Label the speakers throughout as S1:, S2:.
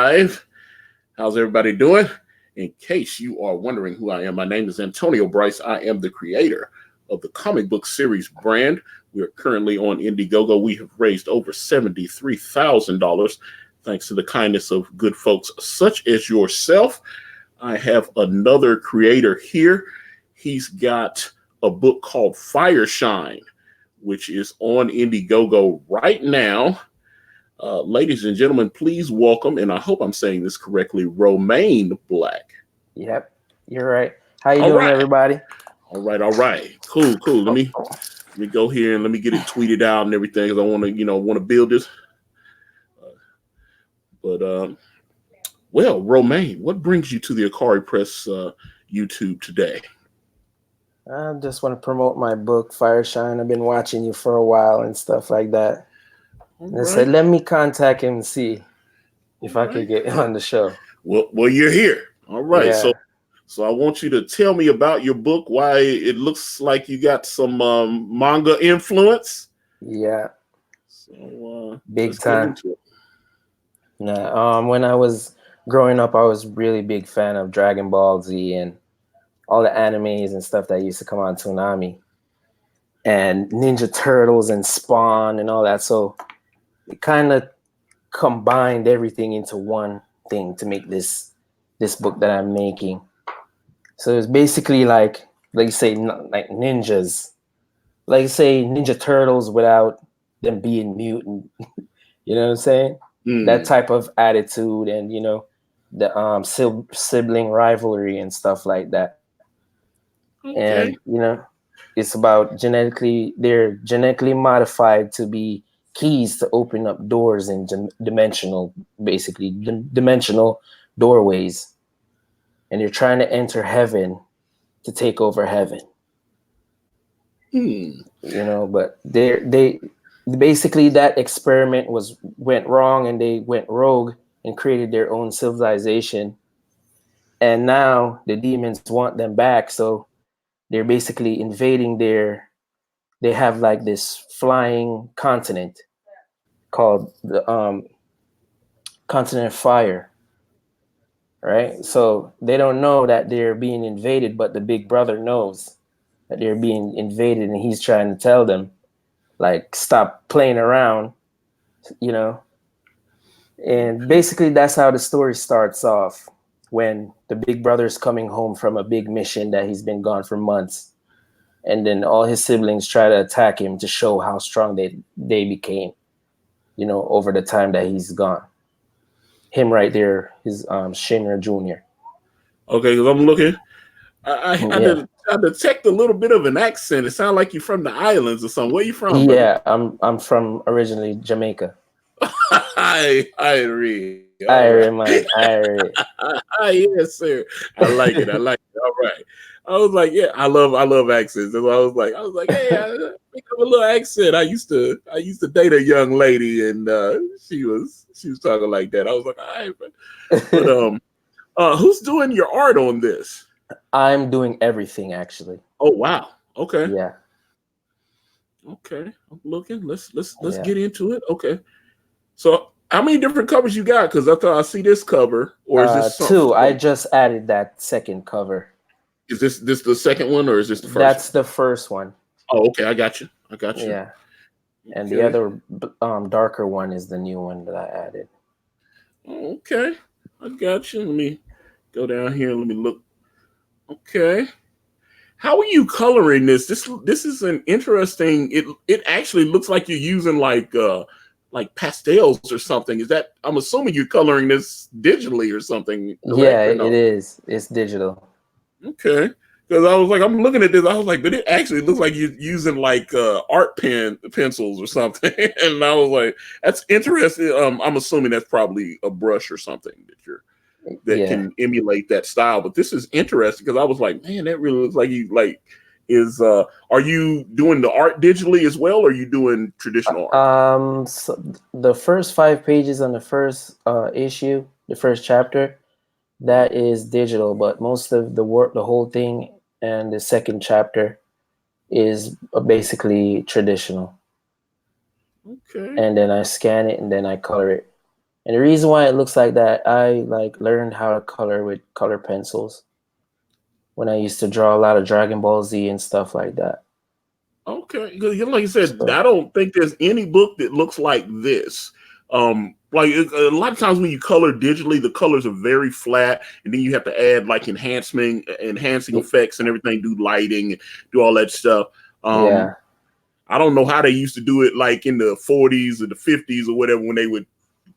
S1: live. How's everybody doing? In case you are wondering who I am, my name is Antonio Bryce. I am the creator of the comic book series brand. We are currently on Indiegogo. We have raised over $73,000 thanks to the kindness of good folks such as yourself. I have another creator here. He's got a book called Fireshine, which is on Indiegogo right now. Ladies and gentlemen, please welcome, and I hope I'm saying this correctly, Romane Black.
S2: Yep, you're right. How you doing, everybody?
S1: All right. Cool. Let me go here and let me get it tweeted out and everything, because I want to build this. Well, Romane, what brings you to the Akari Press YouTube today?
S2: I just want to promote my book, Fireshine. I've been watching you for a while and stuff like that. And I said, let me contact him and see if I could get on the show.
S1: Well, you're here. All right.
S2: Yeah.
S1: So I want you to tell me about your book, why it looks like you got some manga influence.
S2: Yeah.
S1: So
S2: big time. Nah, when I was growing up, I was really big fan of Dragon Ball Z and all the animes and stuff that used to come on Toonami. And Ninja Turtles and Spawn and all that. So it kind of combined everything into one thing to make this book that I'm making. So it's basically like you say, like ninjas, like say Ninja Turtles without them being mutant. You know what I'm saying? That type of attitude and the sibling rivalry and stuff like that.
S1: Okay.
S2: And it's about they're genetically modified to be keys to open up doors in dimensional doorways, and you're trying to enter heaven to take over heaven. But they basically that experiment went wrong, and they went rogue and created their own civilization, and now the demons want them back, so they're basically invading they have like this flying continent called the continent of fire, right? So they don't know that they're being invaded, but the big brother knows that they're being invaded, and he's trying to tell them, like, stop playing around, and basically that's how the story starts off, when the big brother's coming home from a big mission that he's been gone for months. And then all his siblings try to attack him to show how strong they became, over the time that he's gone. Him right there, his Shinra Jr.
S1: Okay, because I'm looking. I detect a little bit of an accent. It sounds like you're from the islands or something. Where you from?
S2: Yeah, I'm from originally Jamaica.
S1: I read.
S2: Irie.
S1: Yes, sir. I like it. All right. I was like, yeah, I love accents. So I was like, hey, I pick up a little accent. I used to date a young lady, and she was talking like that. I was like, all right, but who's doing your art on this?
S2: I'm doing everything, actually.
S1: Oh wow. Okay.
S2: Yeah.
S1: Okay. I'm looking. Let's get into it. Okay. So how many different covers you got? Because I thought I see this cover, or is this
S2: two? I just added that second cover.
S1: Is this the second one, or is this the first?
S2: That's the first one.
S1: Oh, okay. I got you.
S2: Yeah. And the other darker one is the new one that I added.
S1: Okay. I got you. Let me go down here. Let me look. Okay. How are you coloring this? This is an interesting. It actually looks like you're using like pastels or something. Is that? I'm assuming you're coloring this digitally or something.
S2: Yeah, it is. It's digital.
S1: Okay. Because I was like, I'm looking at this. I was like, but it actually looks like you're using like art pencils or something. And I was like, that's interesting. I'm assuming that's probably a brush or something that can emulate that style. But this is interesting because I was like, man, that really looks like you like is. Are you doing the art digitally as well, or are you doing traditional art?
S2: So the first 5 pages on the first issue, the first chapter, that is digital, but most of the work, the whole thing, and the second chapter is basically traditional.
S1: Okay.
S2: And then I scan it and then I color it And the reason why it looks like that, I like learned how to color with color pencils when I used to draw a lot of Dragon Ball Z and stuff like that.
S1: Okay, because like you said,
S2: So
S1: I don't think there's any book that looks like this. Like a lot of times when you color digitally, the colors are very flat, and then you have to add like enhancing effects and everything, do lighting, do all that stuff.
S2: yeah,
S1: I don't know how they used to do it, like in the 40s or the 50s or whatever, when they would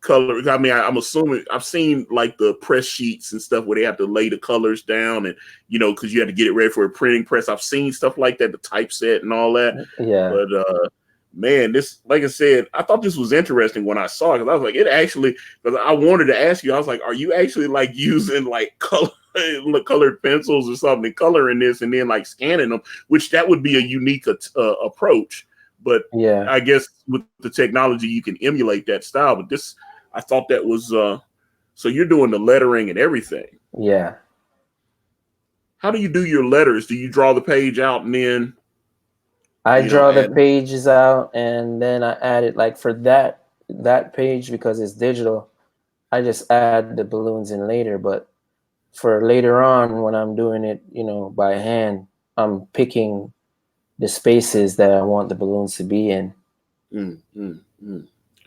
S1: color. I mean, I'm assuming I've seen like the press sheets and stuff where they have to lay the colors down, and because you had to get it ready for a printing press. I've seen stuff like that, the typeset and all that.
S2: yeah,
S1: But man, this, like I said, I thought this was interesting when I saw it, because I was like, it actually, because I wanted to ask you, I was like, are you actually like using like colored pencils or something, coloring this and then like scanning them, which that would be a unique approach. But
S2: yeah,
S1: I guess with the technology, you can emulate that style. But this, I thought that was, so you're doing the lettering and everything.
S2: yeah.
S1: How do you do your letters? Do you draw the page out and then,
S2: I draw the
S1: add?
S2: pages out, and then I add it like for that page, because it's digital. I just add the balloons in later, but for later on when I'm doing it, by hand, I'm picking the spaces that I want the balloons to be in.
S1: I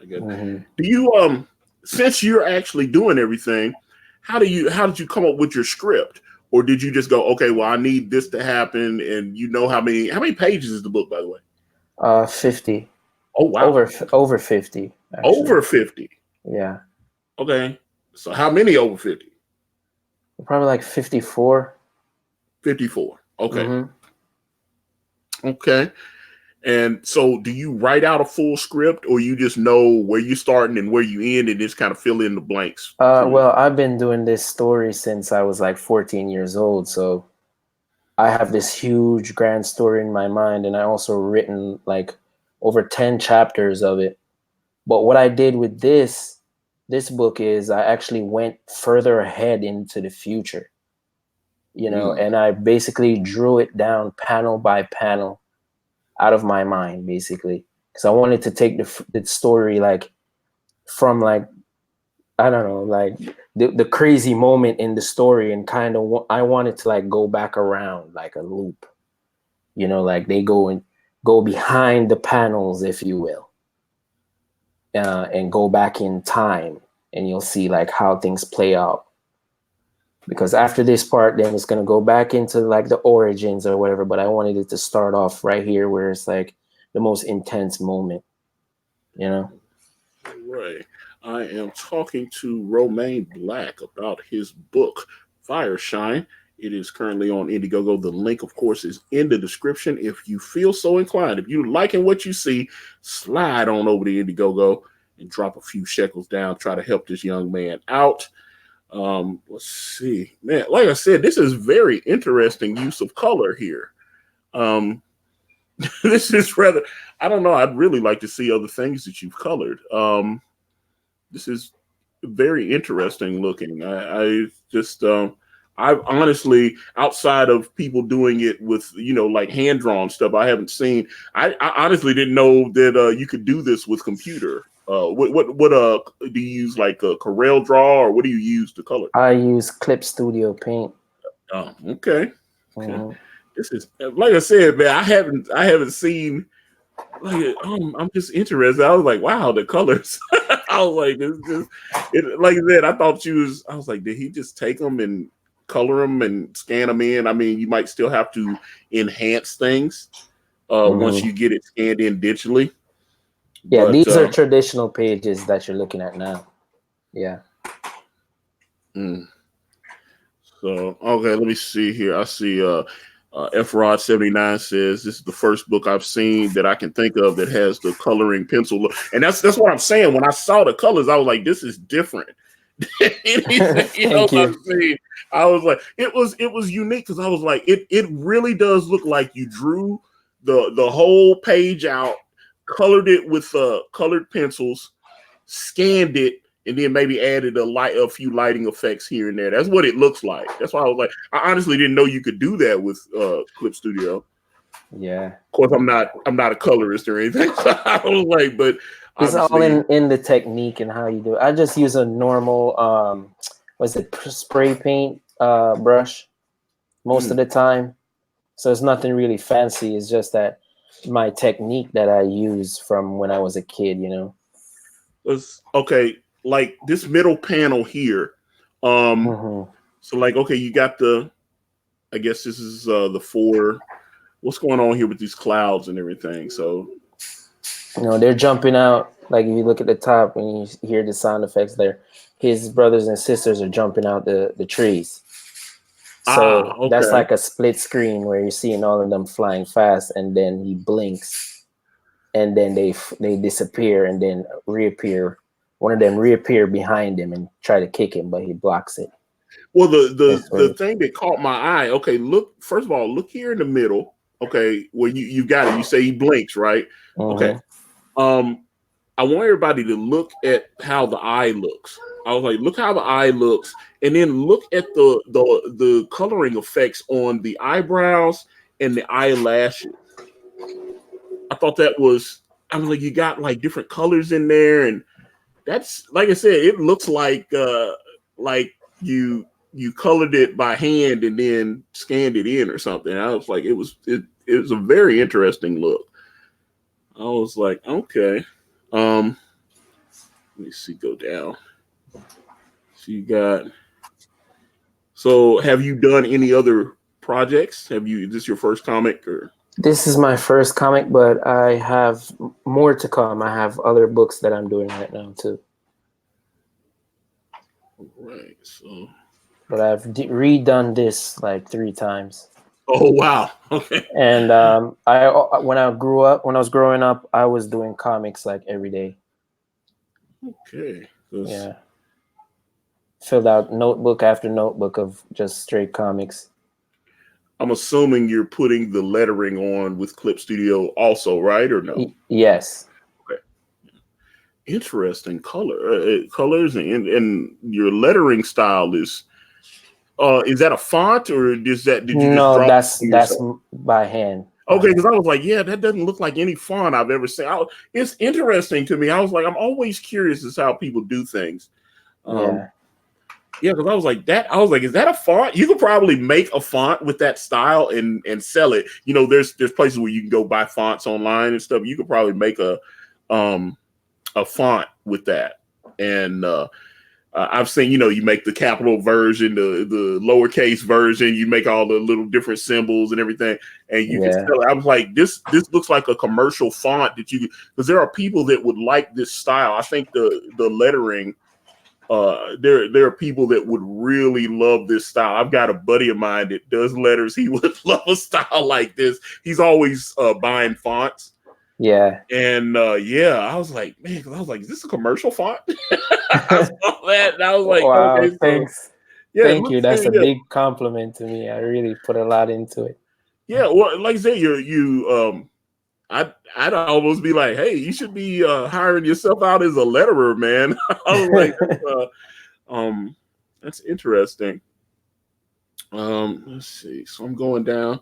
S1: guess.
S2: Mm-hmm.
S1: Do you since you're actually doing everything, how did you come up with your script? Or did you just go, okay, well, I need this to happen, and how many pages is the book, by the way?
S2: 50.
S1: Oh wow.
S2: Over 50 actually.
S1: Over 50.
S2: Yeah.
S1: Okay. So how many over 50?
S2: Probably like 54.
S1: 54. Okay.
S2: Mm-hmm.
S1: Okay. And so do you write out a full script, or you just know where you're starting and where you end and just kind of fill in the blanks?
S2: Well, I've been doing this story since I was like 14 years old. So I have this huge grand story in my mind, and I also written like over 10 chapters of it. But what I did with this book is I actually went further ahead into the future, and I basically drew it down panel by panel out of my mind, basically, because I wanted to take the story like from like, I don't know, like the crazy moment in the story, and kind of I wanted to like go back around like a loop, like they go behind the panels, if you will, and go back in time, and you'll see like how things play out. Because after this part, then it's gonna go back into like the origins or whatever. But I wanted it to start off right here, where it's like the most intense moment,
S1: Right. I am talking to Romane Black about his book, Fireshine. It is currently on Indiegogo. The link, of course, is in the description. If you feel so inclined, if you're liking what you see, slide on over to Indiegogo and drop a few shekels down. Try to help this young man out. Let's see, man. Like I said, this is very interesting use of color here. This is rather, I don't know. I'd really like to see other things that you've colored. This is very interesting looking. I just, I honestly, outside of people doing it with, like hand drawn stuff, I haven't seen. I honestly didn't know that you could do this with computer. What do you use, like a Corel Draw, or what do you use to color?
S2: I use Clip Studio Paint.
S1: Oh, okay.
S2: Mm-hmm.
S1: This is, like I said, man. I haven't seen. Like, I'm just interested. I was like, wow, the colors. I was like, like I said, I thought I was like, did he just take them and color them and scan them in? I mean, you might still have to enhance things once you get it scanned in digitally.
S2: Yeah,
S1: but,
S2: these are traditional pages that you're looking at now. Yeah.
S1: So, okay, let me see here. I see F-Rod 79 says this is the first book I've seen that I can think of that has the coloring pencil look. And that's what I'm saying. When I saw the colors, I was like, this is different. Anything else I've seen, I was like, it was unique, because I was like, it really does look like you drew the whole page out, colored it with colored pencils, scanned it, and then maybe added a few lighting effects here and there. That's what it looks like. That's why I was like, I honestly didn't know you could do that with Clip Studio.
S2: Yeah.
S1: Of course, I'm not a colorist or anything. So I was like, but
S2: It's all
S1: obviously.
S2: in the technique and how you do it. I just use a normal spray paint brush most of
S1: Mm,
S2: the time. So it's nothing really fancy. It's just that my technique that I use from when I was a kid, you know.
S1: okay, like this middle panel here. Um,
S2: Hmm.
S1: so like, okay, you got the. I guess this is the four. What's going on here with these clouds and everything? So,
S2: You know, they're jumping out. Like if you look at the top when you hear the sound effects there, his brothers and sisters are jumping out the trees. So that's
S1: okay.
S2: like a split screen where you're seeing all of them flying fast, and then he blinks, and then they disappear and then reappear. One of them reappear behind him and try to kick him, but he blocks it.
S1: Well,
S2: That's
S1: the
S2: weird.
S1: thing that caught my eye. Okay, look. First of all, look here in the middle. Okay, where you got it. You say he blinks, right? Okay.
S2: Hmm.
S1: Um, I want everybody to look at how the eye looks. I was like, look how the eye looks, and then look at the coloring effects on the eyebrows and the eyelashes. I thought that was. I was like, you got like different colors in there, and that's like I said, it looks like you colored it by hand and then scanned it in or something. I was like, it was a very interesting look. I was like, okay. Let me see, go down. So you got. So have you done any other projects? Have you? Is this your first comic or?
S2: This is my first comic, but I have more to come. I have other books that I'm doing right now too.
S1: Right. So.
S2: But I've redone this like 3 times.
S1: Oh wow. Okay.
S2: And I when I was growing up, I was doing comics like every day.
S1: Okay. 'Cause
S2: Yeah, filled out notebook after notebook of just straight comics.
S1: I'm assuming you're putting the lettering on with Clip Studio also, right? Or no?
S2: Yes.
S1: Okay. Interesting colors and your lettering style is that a font or did you just
S2: No,
S1: draw it
S2: that's
S1: yourself?
S2: by hand. By
S1: Okay, because
S2: hand.
S1: I was like, yeah, that doesn't look like any font I've ever seen. It's interesting to me. I was like, I'm always curious as how people do things. Um,
S2: Yeah.
S1: yeah, because I was like that. I was like, is that a font? You could probably make a font with that style and sell it. You know, there's places where you can go buy fonts online and stuff. You could probably make um a font with that. And I've seen, you know, you make the capital version, the lowercase version, you make all the little different symbols and everything, and you can
S2: Yeah.
S1: sell it. I was like, this looks like a commercial font that you because there are people that would like this style. I think the lettering. There are people that would really love this style. I've got a buddy of mine that does letters. He would love a style like this. He's always buying fonts.
S2: Yeah.
S1: And yeah, I was like, man, 'cause I was like, is this a commercial font? I saw that and I was like,
S2: Wow.
S1: okay, so
S2: Thanks.
S1: yeah, it
S2: Thank you.
S1: looks
S2: That's
S1: good.
S2: a
S1: Yeah,
S2: big compliment to me. I really put a lot into it.
S1: yeah. Well, like I said, I'd almost be like, hey, you should be hiring yourself out as a letterer, man. I was like, um, that's interesting. Let's see. So I'm going down.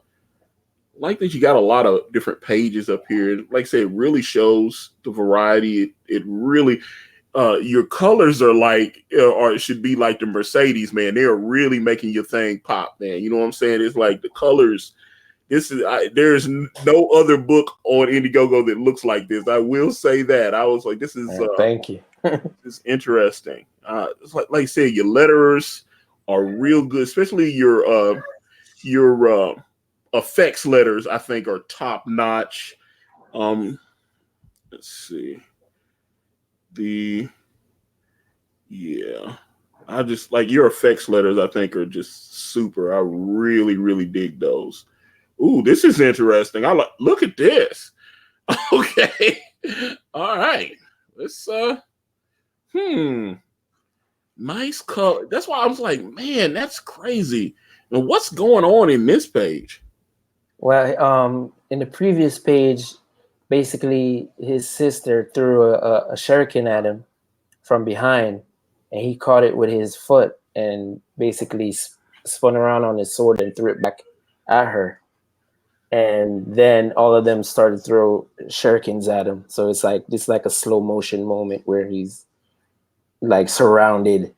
S1: Like that, you got a lot of different pages up here. Like I said, it really shows the variety. It really your colors are like, or it should be like the Mercedes, man. They are really making your thing pop, man. You know what I'm saying? It's like the colors. There's no other book on Indiegogo that looks like this. I will say that. I was like, this
S2: Thank you.
S1: is interesting. It's like I said, your letters are real good, especially your effects letters. I think are top notch. Um, let's see the yeah. I just like your effects letters, I think are just super. I really, really dig those. Ooh, this is interesting. I like look at this. Okay. All right. Let's hmm. Nice color. That's why I was like, man, that's crazy. And what's going on in this page?
S2: Well, in the previous page, basically his sister threw a shuriken at him from behind, and he caught it with his foot and basically spun around on his sword and threw it back at her. and then all of them started to throw shurikens at him. So it's like a slow motion moment where he's like surrounded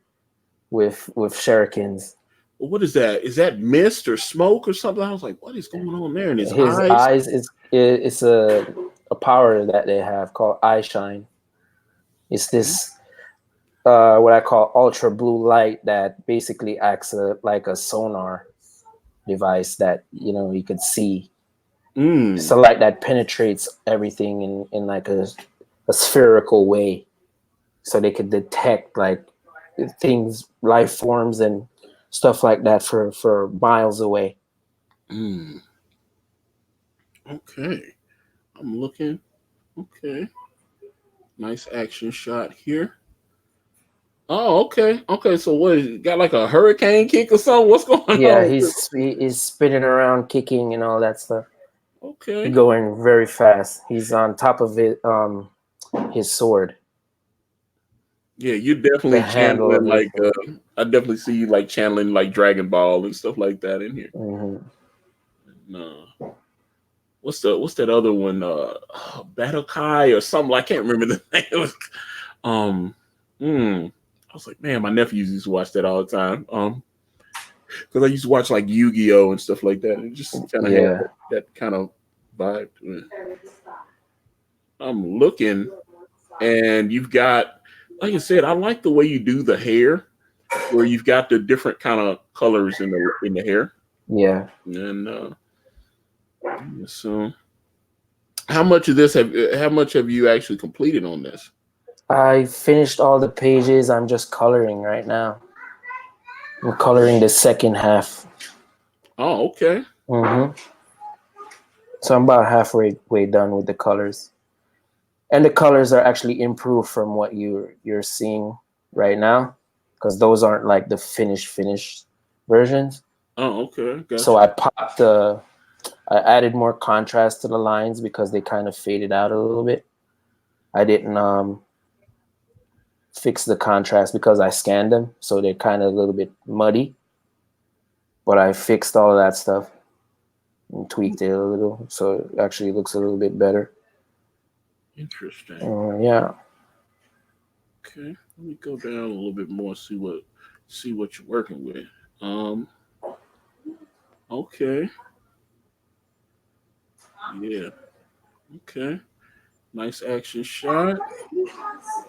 S2: with shurikens.
S1: Well, what is that? Is that mist or smoke or something? I was like, what is going on there in his
S2: His
S1: eyes?
S2: eyes is it's a power that they have called eye shine. It's this what I call ultra blue light that basically acts like a sonar device that you could see. It's a light that penetrates everything in like a spherical way, so they could detect like things, life forms, and stuff like that for miles away.
S1: Okay. I'm looking. Okay. Nice action shot here. Oh, okay. Okay, so what is got like a hurricane kick or something? What's going
S2: Yeah,
S1: on with this?
S2: he's spinning around, kicking, and all that stuff.
S1: Okay.
S2: Going very fast. He's on top of it, his sword.
S1: Yeah, you
S2: The
S1: definitely
S2: handle
S1: channeling
S2: of his
S1: like
S2: sword.
S1: I definitely see you like channeling like Dragon Ball and stuff like that in here.
S2: Mm-hmm.
S1: No. What's that other one? Battle Kai or something. I can't remember the name. um I was like, man, my nephews used to watch that all the time. Because I used to watch like Yu-Gi-Oh and stuff like that. It just kind of had
S2: Yeah.
S1: that kind of vibe to it. I'm looking, and you've got, like I said, I like the way you do the hair, where you've got the different kind of colors in the hair.
S2: Yeah.
S1: And so, how much have you actually completed on this?
S2: I finished all the pages. I'm just coloring right now. I'm coloring the second half.
S1: Oh, okay.
S2: Mm-hmm. So I'm about halfway done with the colors, and the colors are actually improved from what you're seeing right now, because those aren't like the finished versions.
S1: Oh, okay.
S2: So
S1: Gotcha.
S2: I added more contrast to the lines because they kind of faded out a little bit. I didn't fix the contrast because I scanned them, so they're kind of a little bit muddy. But I fixed all of that stuff and tweaked it a little, so it actually looks a little bit better.
S1: Interesting.
S2: Yeah.
S1: Okay. Let me go down a little bit more, see what you're working with. Um, okay. Yeah. Okay. Nice action shot.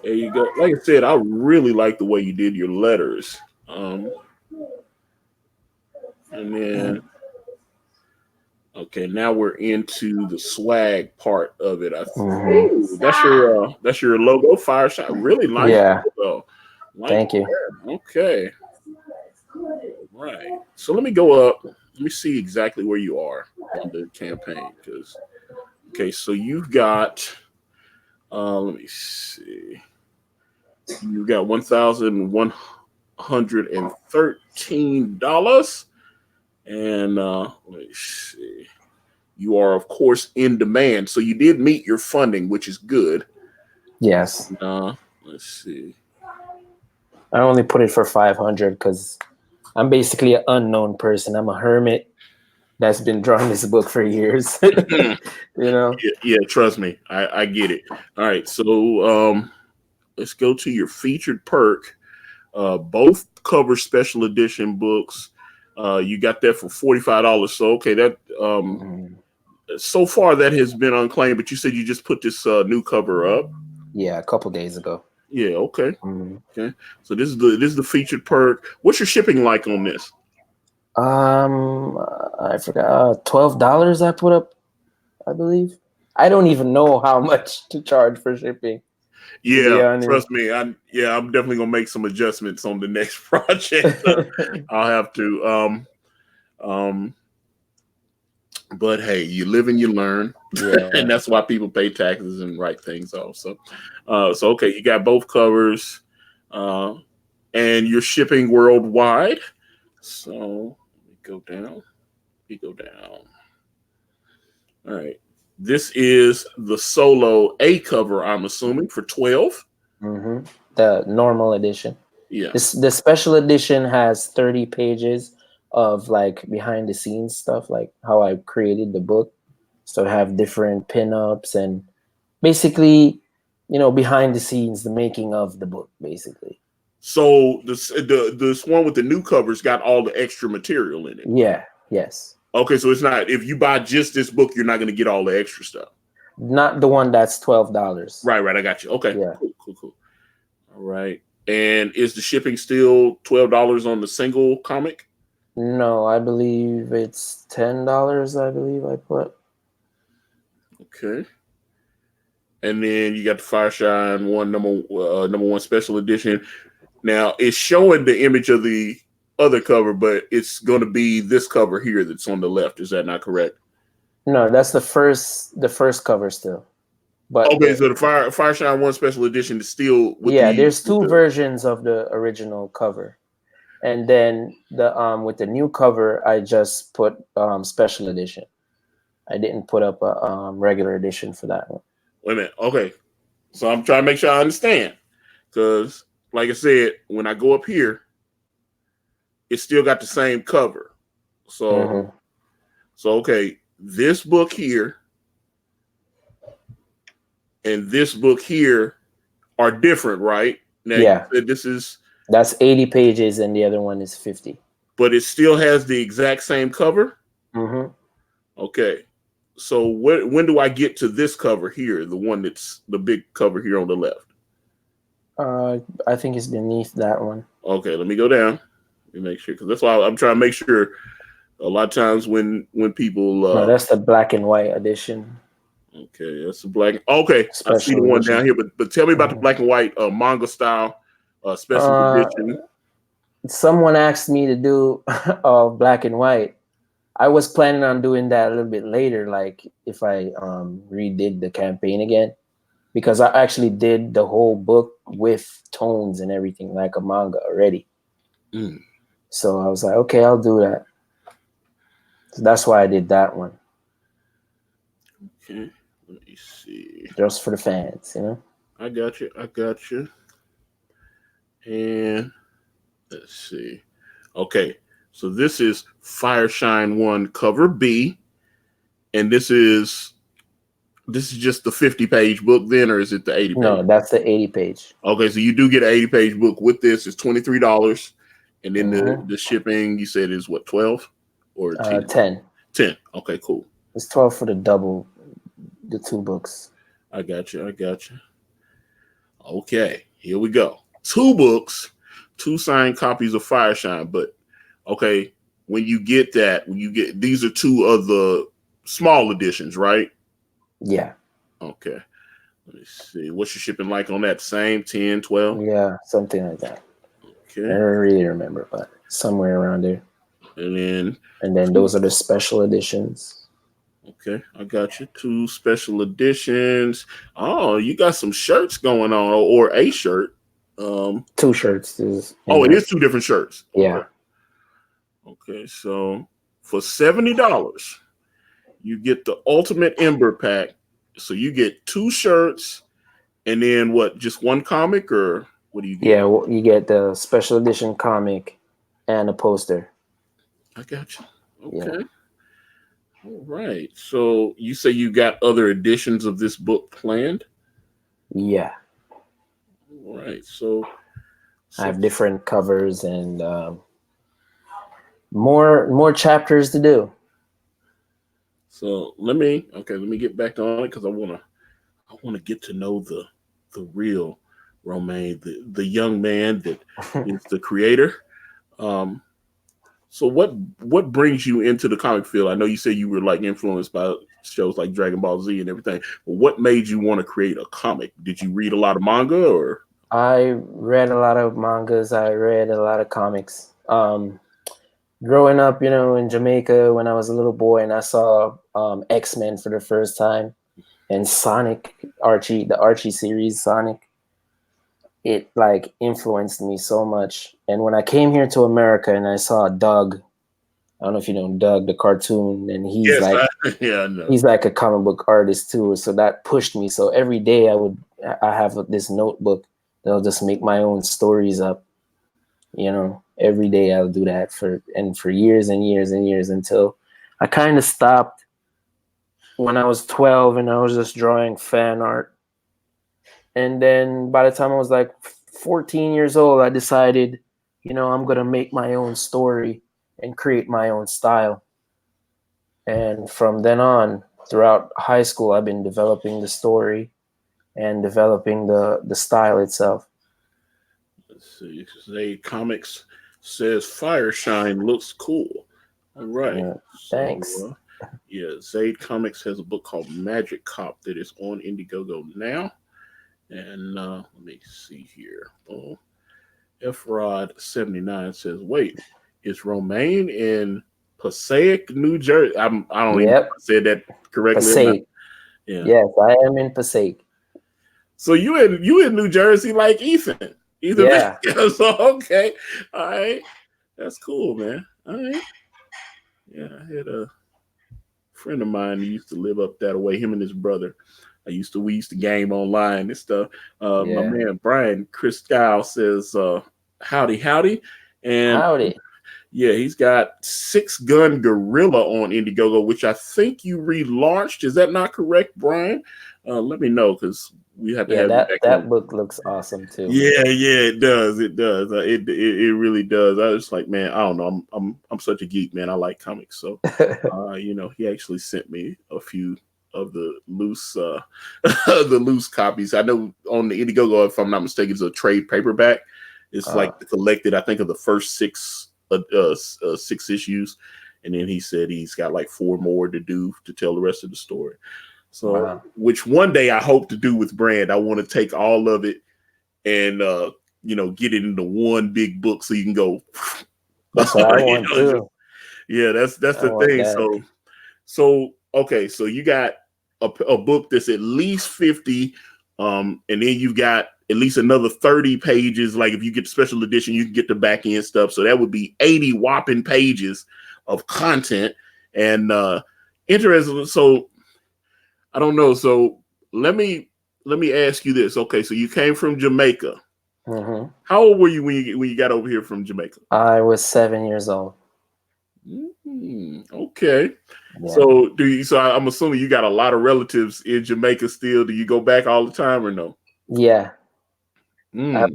S1: There you go. Like I said, I really like the way you did your letters. And then okay, now we're into the swag part of it. Ooh, that's your logo, Fireshine. Really nice
S2: Yeah.
S1: logo. Like
S2: Thank you.
S1: that. Okay. Right. So let me go up. Let me see exactly where you are on the campaign. Because okay, so you've got let me see. You got $1,113. And let me see. You are, of course, in demand. So you did meet your funding, which is good.
S2: Yes.
S1: Let's see.
S2: I only put it for 500 because I'm basically an unknown person. I'm a hermit that's been drawing this book for years.
S1: Yeah, yeah, trust me. I get it. All right. So let's go to your featured perk. Both cover special edition books. You got that for $45. So okay, that so far that has been unclaimed, but you said you just put this new cover up.
S2: Yeah, a couple days ago.
S1: Yeah, okay. Okay. So this is the featured perk. What's your shipping like on this?
S2: I forgot. $12 I put up, I believe. I don't even know how much to charge for shipping, to be
S1: Yeah,
S2: honest.
S1: trust me. I'm definitely gonna make some adjustments on the next project. I'll have to. Um, but hey, you live and you learn, and
S2: Yeah.
S1: that's why people pay taxes and write things off. So, so okay, you got both covers, uh, and you're shipping worldwide. So let me go down. We go down. All right. This is the solo A cover, I'm assuming, for 12.
S2: The normal edition.
S1: Yeah.
S2: The special edition has 30 pages of like behind the scenes stuff, like how I created the book. So I have different pinups and basically, behind the scenes, the making of the book, basically.
S1: So this one with the new covers got all the extra material in it.
S2: Yeah. Yes.
S1: Okay, so it's not, if you buy just this book, you're not going to get all the extra stuff.
S2: Not the one that's $12.
S1: Right. I got you. Okay.
S2: Yeah.
S1: Cool. All right. And is the shipping still $12 on the single comic?
S2: No, I believe it's $10. I believe I put.
S1: Okay. And then you got the Fireshine number one special edition. Now it's showing the image of the other cover, but it's going to be this cover here that's on the left. Is that not correct?
S2: No, that's the first cover still. But
S1: okay, so the Fireshine one special edition is still with
S2: there's two versions of the original cover, and then the with the new cover, I just put special edition. I didn't put up a regular edition for that one.
S1: Wait a minute. Okay, so I'm trying to make sure I understand, because like I said, when I go up here, it's still got the same cover. So, okay, this book here and this book here are different, right? Now,
S2: yeah.
S1: That's
S2: 80 pages and the other one is 50.
S1: But it still has the exact same cover? Okay. So when do I get to this cover here, the one that's the big cover here on the left?
S2: I think it's beneath that one.
S1: Okay, let me go down. Let me make sure, because that's why I'm trying to make sure. A lot of times when people
S2: no, that's the black and white edition.
S1: Okay, that's the black. Okay, special I see the one edition down here, but tell me about the black and white manga style special edition.
S2: Someone asked me to do black and white. I was planning on doing that a little bit later, like if I redid the campaign again, because I actually did the whole book with tones and everything like a manga already. So I was like, okay, I'll do that. So that's why I did that one.
S1: Okay, let me see.
S2: Just for the fans,
S1: I got you. And let's see. Okay, so this is Fireshine 1 cover B, and this is just the 50-page book then, or is it the 80-page?
S2: No, that's the 80-page.
S1: Okay, so you do get an 80-page book with this. It's $23, and then the shipping you said is what, 12 or 10?
S2: 10.
S1: 10. Okay, cool.
S2: It's 12 for the double, the two books.
S1: I got you. Okay, here we go. 2 books, 2 signed copies of Fireshine. But okay, when you get these are 2 of the small editions, right?
S2: Yeah.
S1: Okay. Let me see. What's your shipping like on that? Same 10, 12?
S2: Yeah, something like that.
S1: Okay.
S2: I don't really remember, but somewhere around there.
S1: And
S2: then those are the special editions.
S1: Okay, I got you. 2 special editions. Oh, you got some shirts going on, or a shirt.
S2: 2 shirts.
S1: It is 2 different shirts.
S2: Yeah.
S1: Okay, so for $70, you get the Ultimate Ember Pack. So you get 2 shirts, and then what? Just 1 comic, or what do you get?
S2: Yeah, well, you get the special edition comic and a poster.
S1: I got you. Okay. Yeah. All right. So you say you got other editions of this book planned?
S2: Yeah.
S1: All right. So
S2: I have different covers and more chapters to do.
S1: So let me get back on it, because I wanna get to know the real Romane, the young man that is the creator. So what brings you into the comic field? I know you said you were like influenced by shows like Dragon Ball Z and everything, but what made you want to create a comic? Did you read a lot of manga, or?
S2: I read a lot of mangas. I read a lot of comics. Growing up, in Jamaica when I was a little boy, and I saw X-Men for the first time, and Sonic, the Archie series, Sonic. It like influenced me so much. And when I came here to America and I saw Doug, I don't know if you know Doug, the cartoon, and he's he's like a comic book artist too. So that pushed me. So every day I have this notebook that I'll just make my own stories up. Every day I'll do that for years and years and years until I kind of stopped. when I was 12 and I was just drawing fan art. And then by the time I was like 14 years old, I decided, I'm going to make my own story and create my own style. And from then on, throughout high school, I've been developing the story and developing the style itself.
S1: Let's see. Zay Comics says Fireshine looks cool. All right.
S2: Yeah,
S1: So,
S2: thanks.
S1: yeah, Zaid Comics has a book called Magic Cop that is on Indiegogo now. And let me see here. Oh, Efrod79 says, wait, is Romane in Passaic, New Jersey? I don't even know if I said that correctly.
S2: Passaic.
S1: Yeah.
S2: Yes, I am in Passaic.
S1: So you in New Jersey like Ethan.
S2: Yeah.
S1: So, okay. All right. That's cool, man. All right. Yeah, I had a friend of mine who used to live up that way, him and his brother. We used to game online and stuff. My man Brian Chris Kyle says, howdy. And
S2: howdy.
S1: Yeah, he's got Six Gun Gorilla on Indiegogo, which I think you relaunched. Is that not correct, Brian? Let me know, because we have to have
S2: that book looks awesome too.
S1: Yeah, it does. It really does. I was like, man, I don't know. I'm such a geek, man. I like comics, so he actually sent me a few of the loose the loose copies. I know on the Indiegogo, if I'm not mistaken, it's a trade paperback. It's like the collected, I think, of the first six issues, and then he said he's got like 4 more to do to tell the rest of the story. So, which one day I hope to do with Brand. I want to take all of it and get it into one big book so you can go.
S2: That's what I want too.
S1: Yeah, that's the thing. That. So okay, so you got a book that's at least 50, and then you've got at least another 30 pages. Like if you get the special edition, you can get the back end stuff. So that would be 80 whopping pages of content. And interesting. So I don't know. So let me ask you this. Okay, so you came from Jamaica.
S2: Mm-hmm.
S1: How old were you when you got over here from Jamaica?
S2: I was 7 years old.
S1: Okay. Yeah. So I'm assuming you got a lot of relatives in Jamaica still. Do you go back all the time or no?
S2: Yeah. I have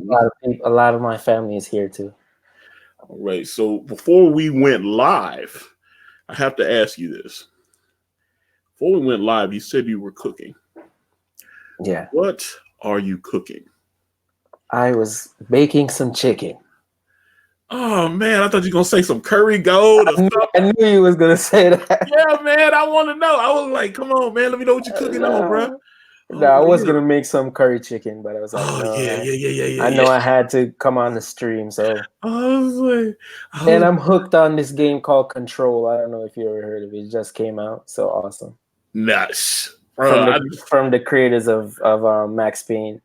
S2: a lot of my family is here too.
S1: All right. So before we went live, I have to ask you this. Before we went live, you said you were cooking.
S2: Yeah.
S1: What are you cooking?
S2: I was baking some chicken.
S1: Oh man, I thought you were gonna say some curry gold or something.
S2: I knew you was gonna say that.
S1: Yeah, man, I want to know. I was like, come on, man, let me know what you're cooking on, bro.
S2: No, I was gonna make some curry chicken, but I was like,
S1: yeah.
S2: I know I had to come on the stream, so. And I'm hooked on this game called Control. I don't know if you ever heard of it. It just came out. So awesome.
S1: Nice.
S2: From the creators of Max Payne.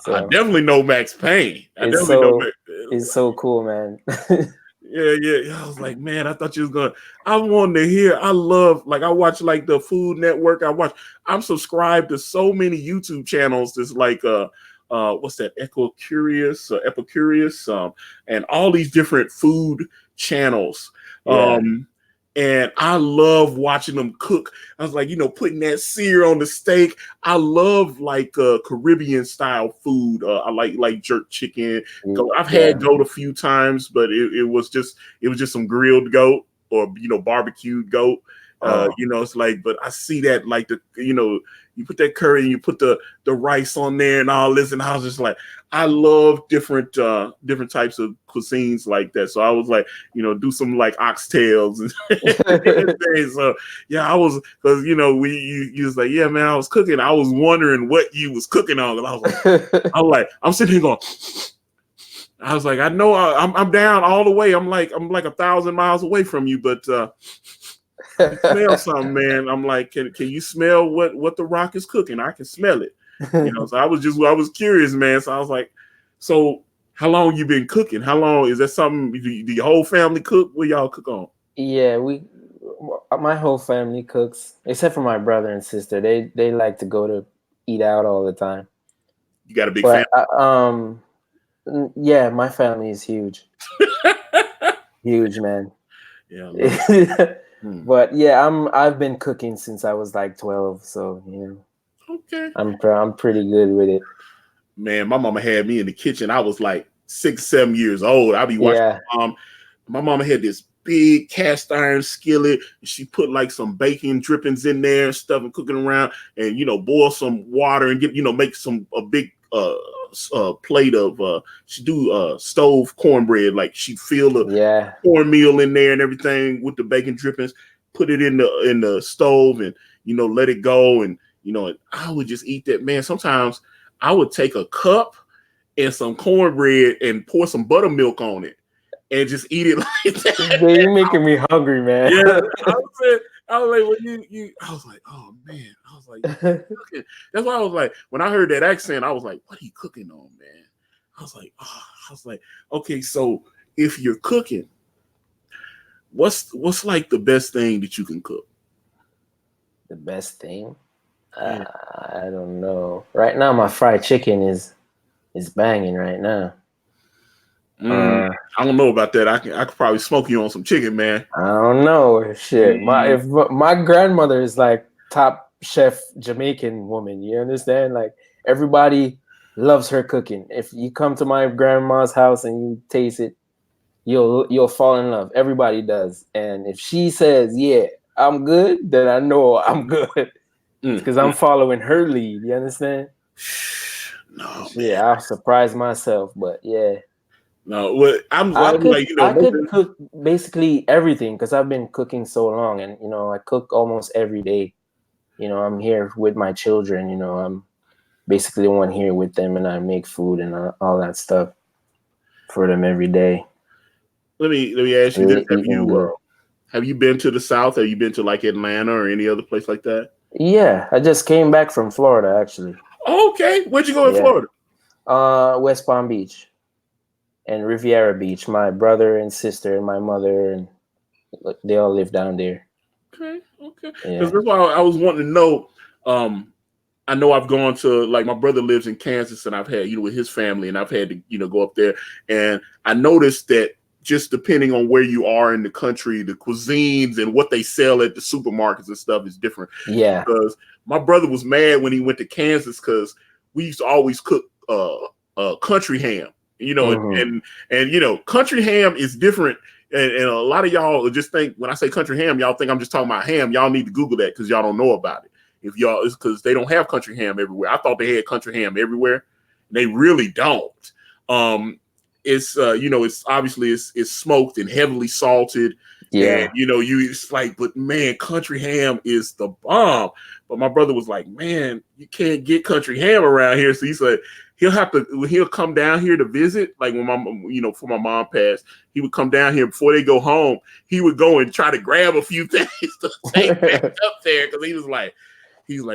S1: So, I definitely know Max Payne.
S2: It's so cool, man.
S1: Yeah. I was like, man, I thought you was gonna. I wanted to hear. I watch like the Food Network. I'm subscribed to so many YouTube channels. That's like what's that? Epicurious, and all these different food channels. Yeah. And I love watching them cook. I was like, putting that sear on the steak. I love like Caribbean style food. I like jerk chicken. I've had goat a few times, but it was just some grilled goat or barbecued goat. It's like, but I see that like you put that curry and you put the rice on there and all this, and I was just like, I love different types of cuisines like that. So I was like, do some like oxtails and things. So yeah, I was, because you was like, yeah, man, I was cooking. I was wondering what you was cooking on, and I was like, I'm sitting here going. I was like, I know I'm down all the way. I'm like 1,000 miles away from you, but smell something, man. I'm like, can you smell what the Rock is cooking? I can smell it. So I was curious, man. So I was like, so how long you been cooking? How long is that something? Do your whole family cook? What y'all cook on?
S2: Yeah, my whole family cooks, except for my brother and sister. They like to go to eat out all the time.
S1: You got a big family?
S2: Yeah, my family is huge. Huge, man.
S1: Yeah.
S2: But yeah, I've been cooking since I was like 12, so
S1: Okay.
S2: I'm pretty good with it.
S1: Man, my mama had me in the kitchen. I was like 6, 7 years old. I'd be watching
S2: Yeah.
S1: my mom. My mama had this big cast iron skillet. She put like some bacon drippings in there and stuff and cooking around, and boil some water and get make a big plate of she do stove cornbread. Like she'd fill the cornmeal in there and everything with the bacon drippings, put it in the stove and let it go, and and I would just eat that. Man, sometimes I would take a cup and some cornbread and pour some buttermilk on it and just eat it like that.
S2: You're making me hungry, man.
S1: Yeah, I was like, when I was like, oh man, I was like, cooking. That's why I was like, when I heard that accent, I was like, what are you cooking on, man? I was like, okay, so if you're cooking, what's like the best thing that you can cook?
S2: The best thing? I don't know. Right now, my fried chicken is banging right now.
S1: I don't know about that. I could probably smoke you on some chicken, man.
S2: I don't know. Shit. My grandmother is like top chef Jamaican woman. You understand? Like everybody loves her cooking. If you come to my grandma's house and you taste it, you'll fall in love. Everybody does. And if she says, "Yeah, I'm good," then I know I'm good because I'm following her lead. You understand?
S1: No,
S2: yeah, I'll surprise myself, but yeah.
S1: No, what
S2: I could cook basically everything because I've been cooking so long, and I cook almost every day. I'm here with my children. I'm basically the one here with them, and I make food and all that stuff for them every day.
S1: Let me ask you this: have you been to the South? Have you been to like Atlanta or any other place like that?
S2: Yeah, I just came back from Florida actually.
S1: Okay, where'd you go in Florida?
S2: West Palm Beach and Riviera Beach. My brother and sister and my mother, and they all live down there.
S1: Okay. Because that's why I was wanting to know. I know I've gone to, like, my brother lives in Kansas, and I've had, with his family, and I've had to, go up there. And I noticed that just depending on where you are in the country, the cuisines and what they sell at the supermarkets and stuff is different.
S2: Yeah.
S1: Because my brother was mad when he went to Kansas because we used to always cook country ham, and country ham is different. And a lot of y'all just think when I say country ham, y'all think I'm just talking about ham. Y'all need to Google that because y'all don't know about it. If y'all, it's because they don't have country ham everywhere. I thought they had country ham everywhere. They really don't. It's it's obviously it's smoked and heavily salted.
S2: Yeah.
S1: And it's like, but man, country ham is the bomb. But my brother was like, man, you can't get country ham around here. So he said he'll come down here to visit. Like when before my mom passed, he would come down here before they go home. He would go and try to grab a few things to take back up there because he was like,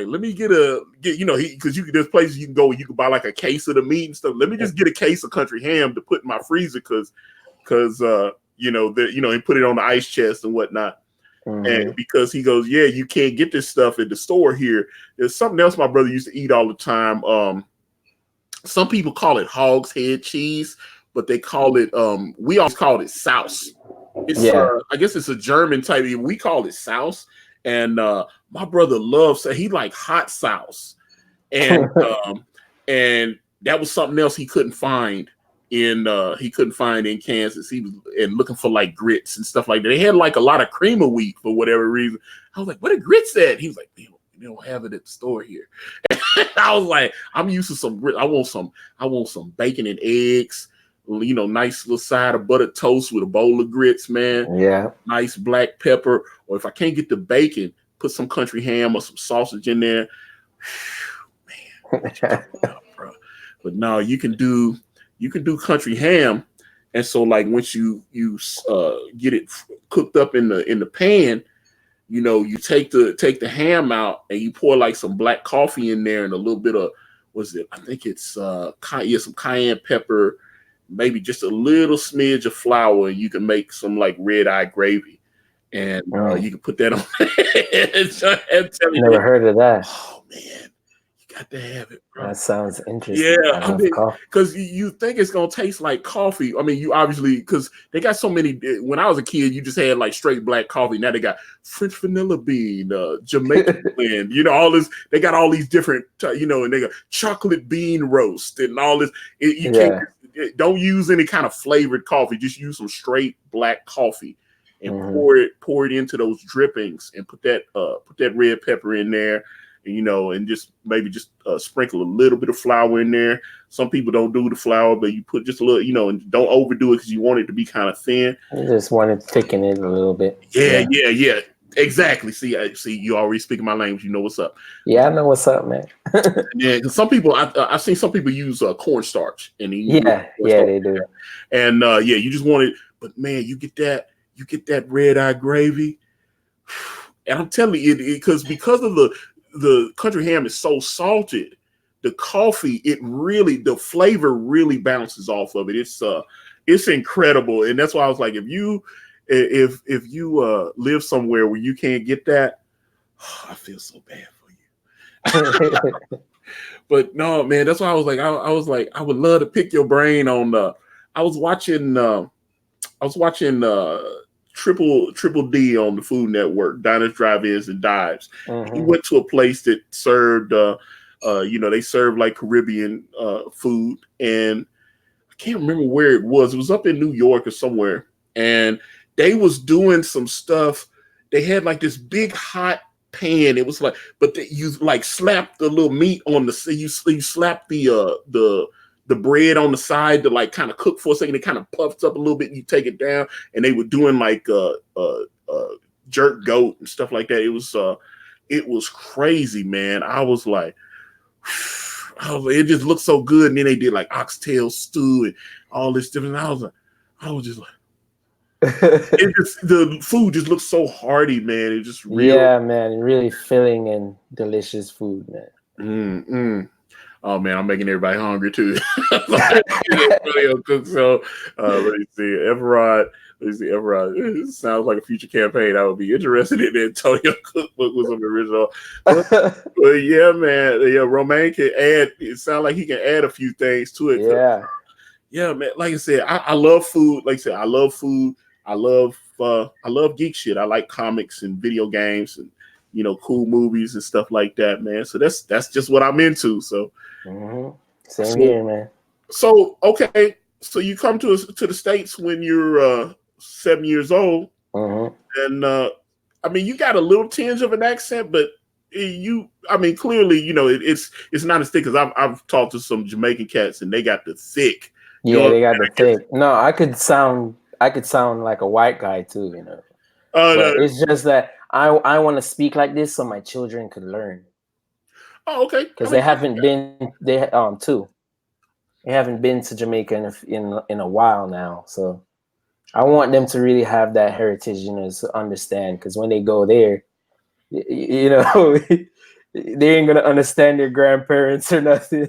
S1: let me get because there's places you can go where you can buy like a case of the meat and stuff. Let me just get a case of country ham to put in my freezer because and put it on the ice chest and whatnot. And because he goes, yeah, you can't get this stuff at the store here. There's something else my brother used to eat all the time. Some people call it hog's head cheese, but they call it we always called it Saus. It's I guess it's a German type. We call it Saus. And my brother loves he like hot sauce, and and that was something else he couldn't find in Kansas. He was looking for like grits and stuff like that. They had like a lot of cream of wheat for whatever reason. I was like, "What are grits at?" He was like, "They don't have it at the store here." I was like, "I'm used to some grits. I want some bacon and eggs." Nice little side of buttered toast with a bowl of grits, man.
S2: Yeah.
S1: Nice black pepper. Or if I can't get the bacon, put some country ham or some sausage in there. Man, bro. But no, you can do country ham. And so like once you get it cooked up in the pan, you take the ham out and you pour like some black coffee in there and a little bit of I think it's some cayenne pepper, maybe just a little smidge of flour, and you can make some like red eye gravy, and you can put that on.
S2: Never heard of that.
S1: Oh man, you got to have it, bro.
S2: That sounds
S1: Yeah,
S2: interesting. I
S1: I
S2: love
S1: mean,
S2: coffee.
S1: because you think it's gonna taste like coffee. I mean, you obviously because they got so many. When I was a kid, you just had like straight black coffee. Now they got French vanilla bean, Jamaican blend. You know, all this. They got all these different. And they got chocolate bean roast and all this. You can't.
S2: Yeah.
S1: Don't use any kind of flavored coffee. Just use some straight black coffee and
S2: Mm-hmm.
S1: pour it into those drippings and put that red pepper in there. And just maybe just sprinkle a little bit of flour in there. Some people don't do the flour, but you put just a little, and don't overdo it because you want it to be kind of thin.
S2: I just want to thicken it a little bit.
S1: Yeah. Exactly. See, you already speaking my language. You know what's up.
S2: Yeah, I know what's up, man.
S1: Yeah, because some people, I've seen some people use cornstarch, and
S2: Yeah, they do.
S1: And you just want it. But man, you get that red eye gravy, and I'm telling you, because of the country ham is so salted, the coffee, the flavor really bounces off of it. It's incredible. And that's why I was like, if you live somewhere where you can't get that, I feel so bad for you. But no, man, that's why I was like, I would love to pick your brain on I was watching Triple D on the Food Network, Diners, Drive-Ins, and Dives.
S2: Mm-hmm.
S1: He went to a place that served, they served like Caribbean food, and I can't remember where it was. It was up in New York or somewhere, and they was doing some stuff. They had like this big hot pan. It was like, but you like slap the little meat on you slap the bread on the side to like kind of cook for a second. It kind of puffs up a little bit. And you take it down, and they were doing like jerk goat and stuff like that. It was crazy, man. I was like, it just looked so good. And then they did like oxtail stew and all this different. I was just like, the food just looks so hearty, man. It just
S2: yeah, man, really filling and delicious food, man.
S1: Oh man, I'm making everybody hungry too. So let me see, Everard. It sounds like a future campaign. I would be interested in. Antonio cookbook was on the original. But yeah, man. Yeah, Romane can add. It sounds like he can add a few things to it. Yeah, man. Like I said, I love food. Like I said, I love food. I love geek shit. I like comics and video games and cool movies and stuff like that, man. So that's just what I'm into. So
S2: same here, man.
S1: So okay, so you come to the States when you're 7 years old, and I mean you got a little tinge of an accent, but clearly it's not as thick as I've talked to some Jamaican cats and they got the thick.
S2: Yeah, they got the thick. No, I could sound like a white guy too, but it's just that I want to speak like this so my children could learn.
S1: Oh, okay.
S2: Because they haven't been to Jamaica in a while now, so I want them to really have that heritage, to understand. Because when they go there, they ain't gonna understand their grandparents or nothing,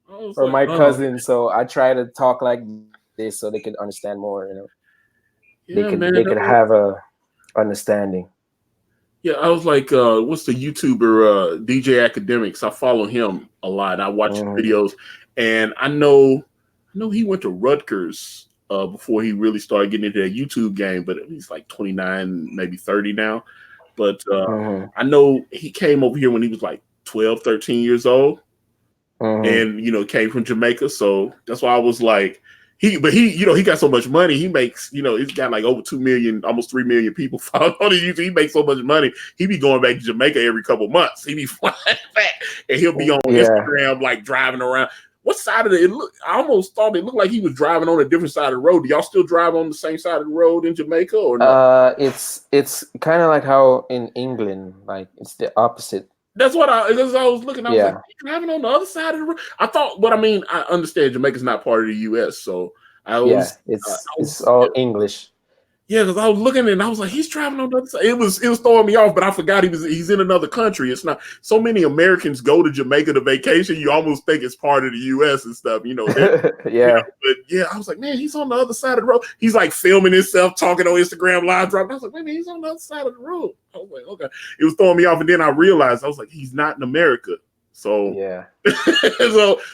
S2: or my cousins. So I try to talk like this so they can understand more. They could have a understanding.
S1: Yeah, I was like, what's the YouTuber DJ Academics? I follow him a lot. I watch videos, and I know he went to Rutgers before he really started getting into that YouTube game. But he's like 29, maybe 30 now. But I know he came over here when he was like 12, 13 years old, and came from Jamaica. So that's why I was like, he got so much money. He makes, he's got like over 2 million, almost 3 million people following on YouTube. He makes so much money. He be going back to Jamaica every couple months. He be flying back, and he'll be on Instagram like driving around. What side of it look? I almost thought it looked like he was driving on a different side of the road. Do y'all still drive on the same side of the road in Jamaica or not?
S2: It's kind of like how in England, like it's the opposite.
S1: That's what I was looking. I was like, you're driving on the other side of the road. I thought, but I mean, I understand Jamaica's not part of the U.S., so
S2: it's all English.
S1: Yeah, because I was looking and I was like, he's driving on the other side. It was throwing me off, but I forgot he's in another country. It's not so many Americans go to Jamaica to vacation. You almost think it's part of the U.S. and stuff,
S2: But
S1: yeah, I was like, man, he's on the other side of the road. He's like filming himself, talking on Instagram live drop. I was like, man, he's on the other side of the road. I was like, okay. It was throwing me off, and then I realized I was like, he's not in America. So
S2: Yeah.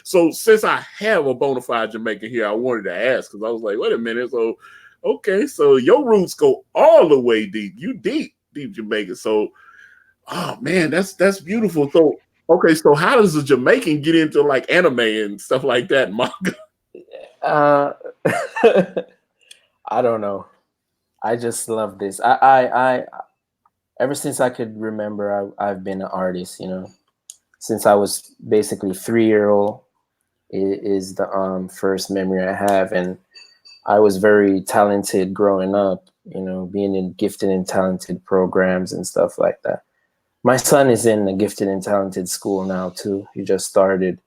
S1: so since I have a bona fide Jamaican here, I wanted to ask because I was like, wait a minute. So okay, so your roots go all the way deep. You deep Jamaican. So oh man, that's beautiful. So okay, so how does a Jamaican get into like anime and stuff like that, manga?
S2: Uh, I don't know. I just love this. I ever since I could remember, I've been an artist. You know, since I was basically 3 year old is the first memory I have, and I was very talented growing up. You know, being in gifted and talented programs and stuff like that. My son is in a gifted and talented school now too. He just started.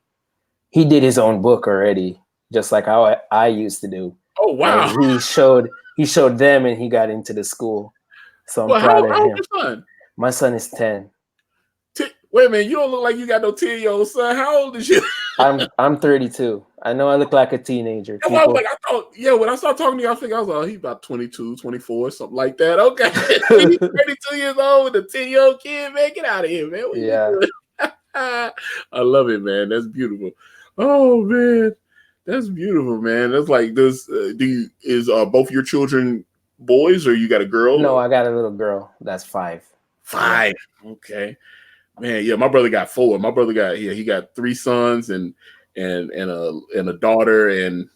S2: He did his own book already, just like how I used to do.
S1: Oh wow.
S2: And he showed them, and he got into the school. So I'm
S1: Well,
S2: proud
S1: how
S2: of
S1: old
S2: him.
S1: your son?
S2: My son is 10.
S1: Wait a minute, you don't look like you got no 10-year-old son. How old is you?
S2: I'm 32. I know I look like a teenager.
S1: I was like, I thought, yeah, when I started talking to you, I think I was like, he's about 22, 24, something like that. Okay. He's 32 years old with a 10-year-old kid, man. Get out of here, man. What
S2: Yeah.
S1: you doing? I love it, man. That's beautiful. Oh man. That's beautiful, man. That's like this. Is both your children boys or you got a girl?
S2: No, I got a little girl that's 5.
S1: 5. Yeah. Okay. Man, yeah, my brother got 4. My brother got he got 3 sons and a daughter, and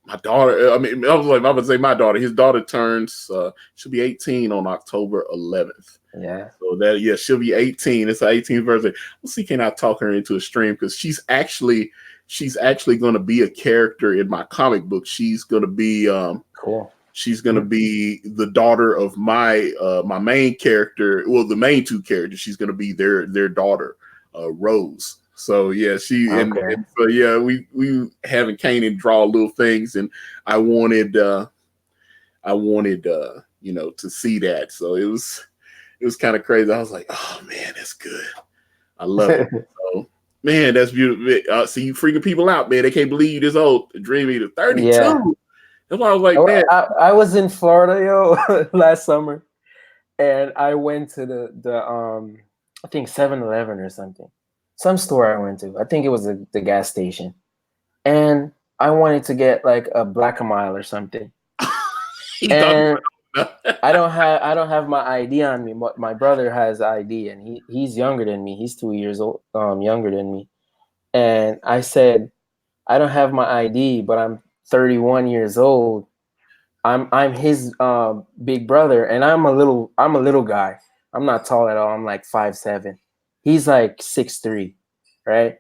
S1: my daughter. I mean, I was like, I would say my daughter. His daughter turns she'll be 18 on October 11th.
S2: Yeah.
S1: So that she'll be 18. It's her 18th birthday. We'll see, can I talk her into a stream because she's actually going to be a character in my comic book. She's going to be
S2: cool.
S1: She's going to be the daughter of my my main character. Well, the main 2 characters. She's going to be their daughter, Rose. So yeah, and so yeah, we having Kanan draw little things, and I wanted to see that. So it was kind of crazy. I was like, oh man, that's good. I love it. So man, that's beautiful. See you freaking people out, man. They can't believe you this old. Dream Eater 32. Yeah. That's why I was like, man.
S2: I was in Florida, yo, last summer, and I went to the I think 7-Eleven or something. Some store I went to. I think it was the gas station. And I wanted to get like a Black a Mile or something. And I don't have my ID on me. My brother has ID, and he's younger than me. He's 2 years old younger than me. And I said, I don't have my ID, but I'm 31 years old. I'm his big brother, and I'm a little guy. I'm not tall at all. I'm like 5'7". He's like 6'3", right?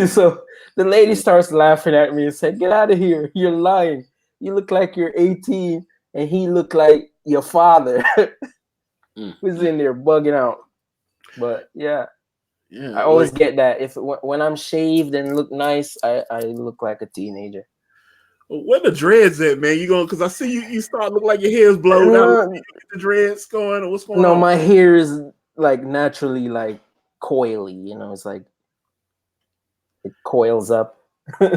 S2: So the lady starts laughing at me and said, "Get out of here! You're lying. You look like you're 18, and he looked like your father." Who's in there bugging out? But yeah, I always get that. When I'm shaved and look nice, I look like a teenager.
S1: Where the dreads at, man? You going because I see you start look like your hair's blown out. The dreads going, or what's going on?
S2: No, my hair is like naturally like coily. You know, it's like it coils up, so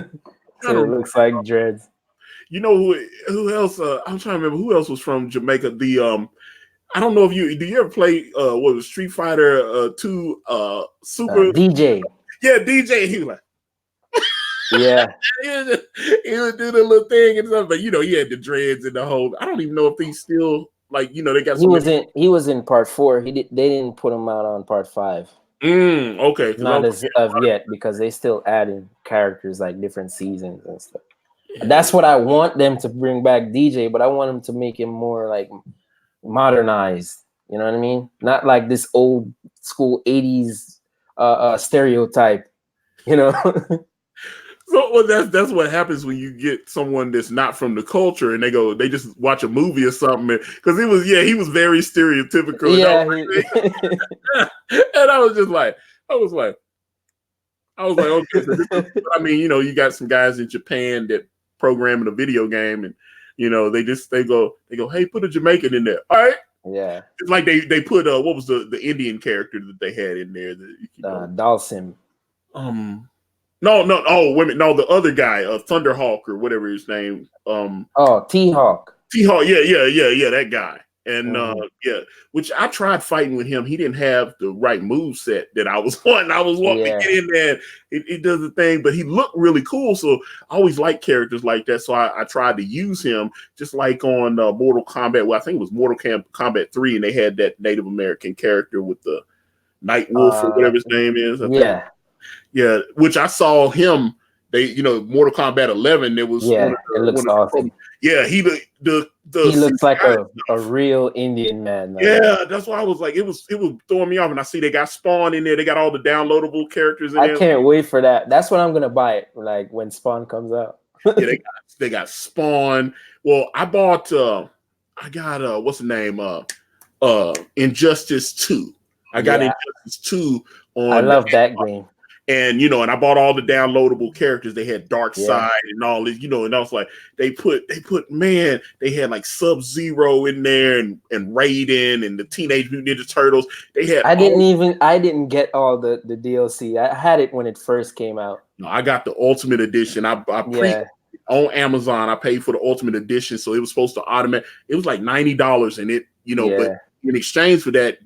S2: it looks like dreads.
S1: You know who else? I'm trying to remember who else was from Jamaica. The I don't know if do you ever play what was Street Fighter 2 Super
S2: DJ?
S1: Yeah, DJ. He was like.
S2: Yeah,
S1: he would do the little thing and stuff, but he had the dreads and the whole. I don't even know if he's still like they got.
S2: He was in part 4. They didn't put him out on part 5.
S1: Okay,
S2: not as of yet because they still adding characters like different seasons and stuff. Yeah. That's what I want them to bring back DJ, but I want them to make him more like modernized. You know what I mean? Not like this old school 80s stereotype. You know.
S1: So that's what happens when you get someone that's not from the culture and they just watch a movie or something because he was very stereotypical.
S2: Yeah,
S1: and I was like, okay. So I mean, you got some guys in Japan that programming a video game, and they go, hey, put a Jamaican in there. All right.
S2: Yeah.
S1: It's like they put what was the Indian character that they had in there?
S2: Dalsim.
S1: No. Oh, women. No, the other guy, Thunderhawk or whatever his name.
S2: T-Hawk.
S1: T-Hawk. Yeah. That guy. And yeah, which I tried fighting with him. He didn't have the right move set that I was wanting. I was wanting to get in there. It does the thing, but he looked really cool. So I always like characters like that. So I tried to use him just like on Mortal Kombat. Well, I think it was Mortal Kombat 3, and they had that Native American character with the Night Wolf or whatever his name is. I think. Yeah, which I saw him. They, Mortal Kombat 11. There was
S2: it looks awesome.
S1: Yeah, he
S2: looks like a real Indian man.
S1: Yeah, that's why I was like, it was throwing me off. And I see they got Spawn in there. They got all the downloadable characters in there.
S2: I can't wait for that. That's when I'm gonna buy it. Like when Spawn comes out.
S1: Yeah, they got Spawn. Well, I bought I got what's the name? Injustice 2. I got Injustice 2 on.
S2: I love that game.
S1: And and I bought all the downloadable characters. They had Darkseid and all this, and I was like, they had like Sub-Zero in there and Raiden and the Teenage Mutant Ninja Turtles. They had
S2: I didn't get all the DLC. I had it when it first came out.
S1: No, I got the Ultimate Edition. I on Amazon. I paid for the Ultimate Edition, so it was supposed to automatic. It was like $90, and it, but in exchange for that,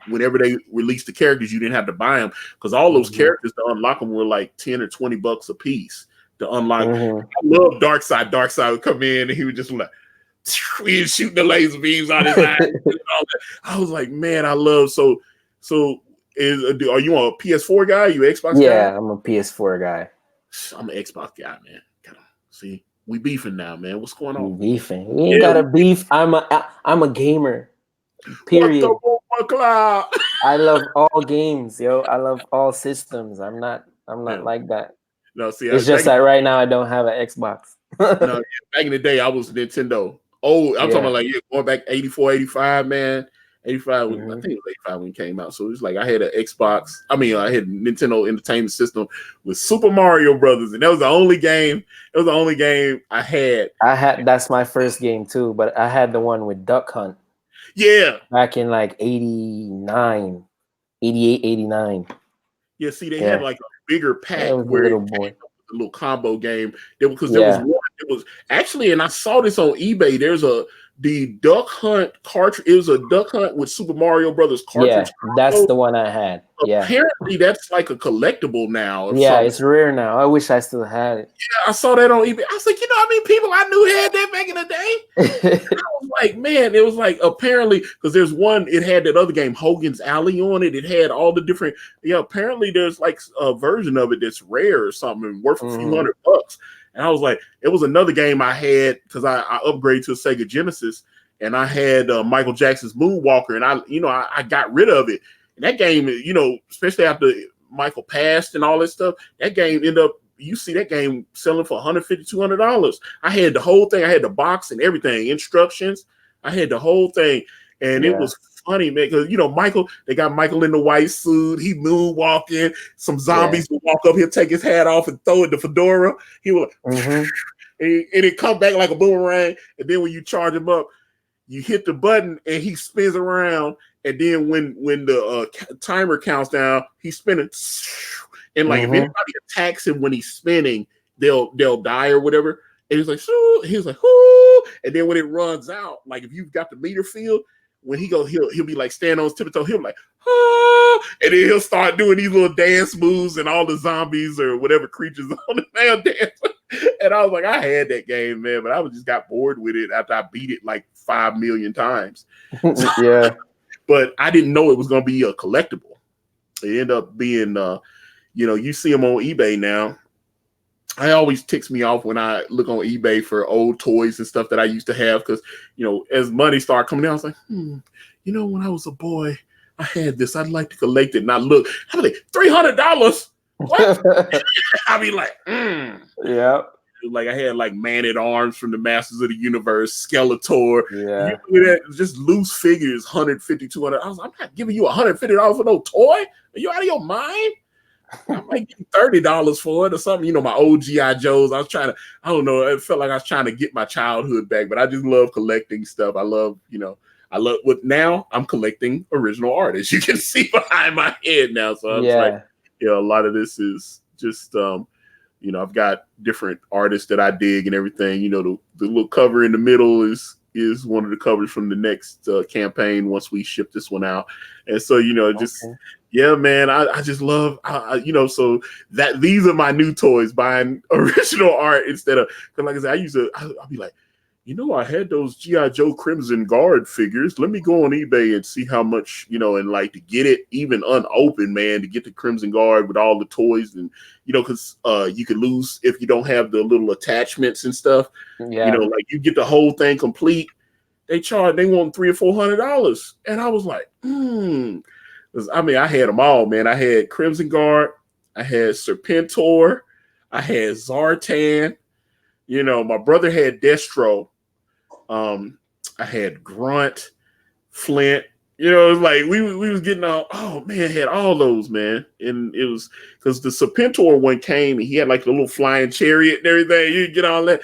S1: whenever they released the characters, you didn't have to buy them because all those characters to unlock them were like $10 or $20 a piece to unlock. I love Darkseid. Darkseid would come in and he would just like he was shooting the laser beams on his eyes. I was like, man, I love so. Are you a PS4 guy? Are you an Xbox guy?
S2: Yeah, I'm a PS4 guy.
S1: I'm an Xbox guy, man. See, we beefing now, man. What's going on?
S2: We beefing. We ain't got a beef. I'm a gamer. Period. I love all games, yo. I love all systems. I'm not like that.
S1: No, see,
S2: it's just that right now I don't have an Xbox.
S1: No, back in the day, I was Nintendo. Oh, I'm talking about like going back 84, 85, man. 85, I think it was 85 when it came out. So it was like I had an Xbox. I had Nintendo Entertainment System with Super Mario Brothers, and that was the only game. It was the only game I had.
S2: That's my first game too, but I had the one with Duck Hunt.
S1: Yeah.
S2: Back in like 89, 88, 89.
S1: Yeah, see, they had like a bigger pack where a little combo game. Because there was one. It was actually, and I saw this on eBay. There's the Duck Hunt cartridge. It was a Duck Hunt with Super Mario Brothers cartridge.
S2: Yeah, that's the one I had.
S1: Apparently, that's like a collectible now.
S2: Yeah, it's rare now. I wish I still had it.
S1: Yeah, I saw that on eBay. I was like, how many people I knew had that back in the day? I was like, man, it was like apparently because there's one. It had that other game, Hogan's Alley, on it. It had all the different. Yeah, apparently there's like a version of it that's rare or something, worth a few $100. And I was like, it was another game I had because I upgraded to a Sega Genesis, and I had Michael Jackson's Moonwalker, and I got rid of it. And that game, especially after Michael passed and all that stuff, that game ended up. You see that game selling for $150, $200. I had the whole thing. I had the box and everything, instructions. I had the whole thing, and it was funny, man. Because Michael, they got Michael in the white suit. He moonwalking. Some zombies would walk up. He'll take his hat off and throw it the fedora. He would, and it come back like a boomerang. And then when you charge him up, you hit the button and he spins around. And then when the timer counts down, he's spinning. And like if anybody attacks him when he's spinning, they'll die or whatever. And he's like, whoo. And then when it runs out, like if you've got the meter field, when he goes, he'll be like standing on his tiptoe. He'll be like, and then he'll start doing these little dance moves, and all the zombies or whatever creatures on the man dance. And I was like, I had that game, man, but I just got bored with it after I beat it like 5 million times.
S2: Yeah.
S1: But I didn't know it was going to be a collectible. It ended up being, you see them on eBay now. It always ticks me off when I look on eBay for old toys and stuff that I used to have because, as money started coming down, I was like, when I was a boy, I had this. I'd like to collect it. And I look, I'm like, $300? What? I'd be like,
S2: Yeah.
S1: Like I had like Man-at-Arms from the Masters of the Universe, Skeletor.
S2: Yeah.
S1: Just loose figures, $150, $200. I'm not giving you $150 for no toy. Are you out of your mind? I might get $30 for it or something. My old G.I. Joes. I was trying to, I don't know. It felt like I was trying to get my childhood back, but I just love collecting stuff. I love what now I'm collecting original art, as you can see behind my head now. So I was like, a lot of this is just, I've got different artists that I dig and everything. The little cover in the middle is is one of the covers from the next campaign once we ship this one out. And so, just yeah, man, I just love, so that these are my new toys, buying original art instead of, because like I said, I'll be like, I had those G.I. Joe Crimson Guard figures. Let me go on eBay and see how much, and like to get it even unopened, man, to get the Crimson Guard with all the toys and, because you could lose if you don't have the little attachments and stuff.
S2: Yeah.
S1: Like you get the whole thing complete. They want $300 or $400. And I was like, I had them all, man. I had Crimson Guard. I had Serpentor. I had Zartan. My brother had Destro. I had Grunt, Flint. It was like we was getting all. Oh man, had all those, man, and it was because the Serpentor one came and he had like a little flying chariot and everything. You get all that.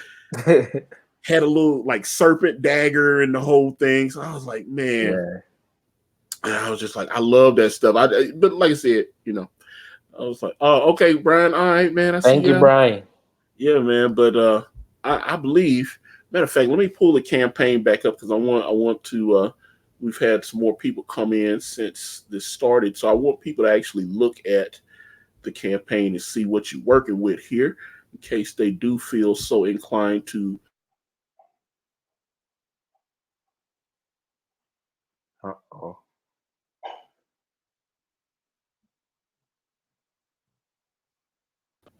S1: Had a little like serpent dagger and the whole thing. So I was like, man, and I was just like, I love that stuff. But like I said, I was like, oh, okay, Brian, all right, man.
S2: Thank you, Brian.
S1: Yeah, man, but I believe. Matter of fact, let me pull the campaign back up because I want to. We've had some more people come in since this started, so I want people to actually look at the campaign and see what you're working with here, in case they do feel so inclined to.
S2: Uh-oh.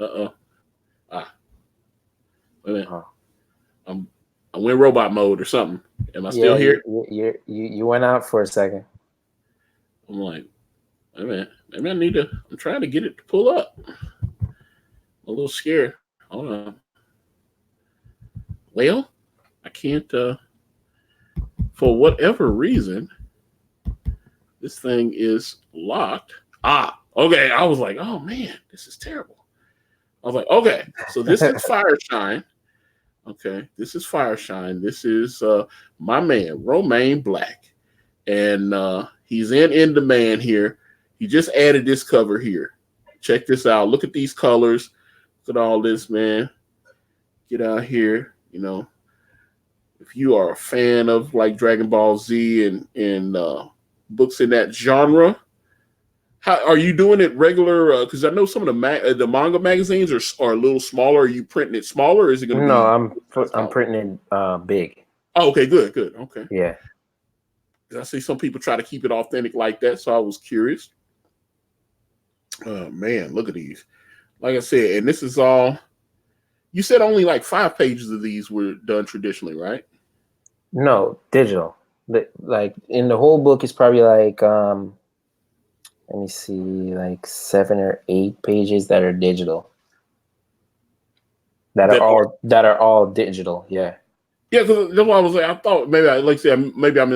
S1: Wait a minute. I went robot mode or something. Am I still here?
S2: You went out for a second.
S1: I'm like, wait a minute. Maybe I need to. I'm trying to get it to pull up. I'm a little scared. Hold on. Well, I can't. For whatever reason, this thing is locked. Okay. I was like, oh man, this is terrible. I was like, okay, so this is Fireshine. Okay, this is Fireshine. This is my man, Romane Black. And he's in demand here. He just added this cover here. Check this out. Look at these colors. Look at all this, man. Get out here. If you are a fan of like Dragon Ball Z and books in that genre, how are you doing it regular? Because I know some of the manga magazines are a little smaller. Are you printing it smaller? Or is it going to be?
S2: No, I'm printing it big.
S1: Oh, okay, good. Okay.
S2: Yeah.
S1: I see some people try to keep it authentic like that, so I was curious. Oh man, look at these. Like I said, and this is all. You said only like 5 pages of these were done traditionally, right?
S2: No, digital. Like in the whole book is probably like let me see, like 7 or 8 pages that are digital. That are all digital, yeah.
S1: Yeah, because that's what I was like. I thought maybe I missed